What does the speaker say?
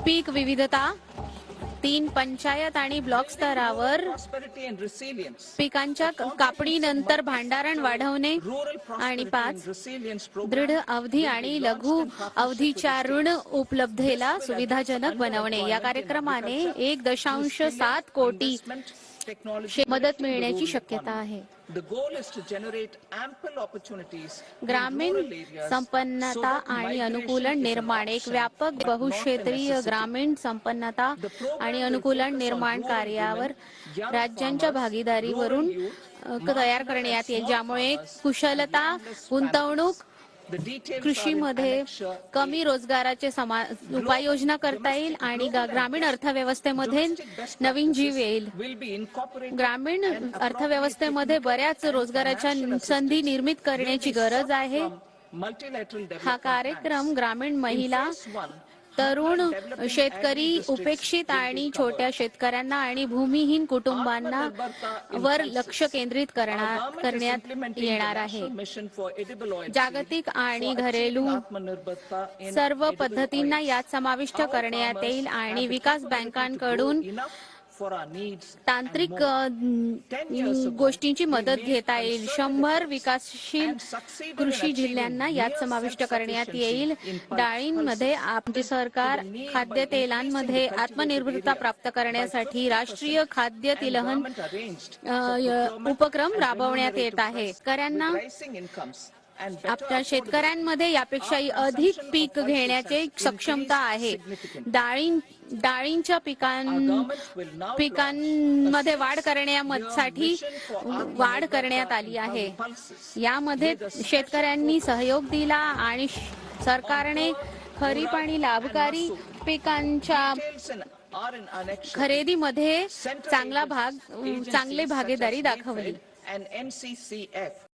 पीक विविधता 3 पंचायत आणि ब्लॉक स्तरावर पिकांच्या कापणीनंतर भांडारण वाढवणे आणि 5 दृढ अवधी आणि लघु अवधीच्या ऋण उपलब्धतेला सुविधाजनक बनवणे। या कार्यक्रमाने 1.7 कोटी मदत मिळण्याची शक्यता आहे। ग्रामीण संपन्नता आणि अनुकूलन निर्माण एक व्यापक बहुक्षेत्रीय ग्रामीण संपन्नता आणि अनुकूलन निर्माण कार्यावर राज्यांच्या भागीदारीवरून तयार करण्यात येईल, ज्यामुळे कुशलता, गुंतवणूक, कृषीमध्ये कमी रोजगाराचे उपाययोजना करता येईल आणि ग्रामीण अर्थव्यवस्थेमध्ये नवीन जीव येईल। ग्रामीण अर्थव्यवस्थेमध्ये बऱ्याच रोजगाराच्या संधी निर्मित करण्याची गरज आहे। हा कार्यक्रम ग्रामीण महिला, तरुण शेतकरी, उपेक्षित आणि छोट्या शेतकऱ्यांना आणि भूमिहीन कुटुंबांना वर लक्ष केंद्रित करण्यात येणार आहे। जागतिक आणि घरेलू सर्व पद्धतींना यात समाविष्ट करण्यात येईल आणि विकास बँकांकडून तांत्रिक गोष्टींची मदत घेता येईल। 100 विकासशील कृषी जिल्ह्यांना यात समाविष्ट करण्यात येईल। डाळींमध्ये आमचे सरकार खाद्यतेलांमध्ये आत्मनिर्भरता प्राप्त करण्यासाठी राष्ट्रीय खाद्य तिलहन उपक्रम राबवण्यात येत आहे। शेतकऱ्यांना आपल्या शेतकऱ्यांमध्ये यापेक्षाही अधिक पीक घेण्याची सक्षमता आहे। डाळींच्या पिकांमध्ये वाढ करण्यासाठी वाढ करण्यात आली आहे। यामध्ये शेतकऱ्यांनी सहयोग दिला आणि सरकारने खरीप आणि लाभकारी पिकांच्या खरेदीमध्ये चांगली भागीदारी दाखवली।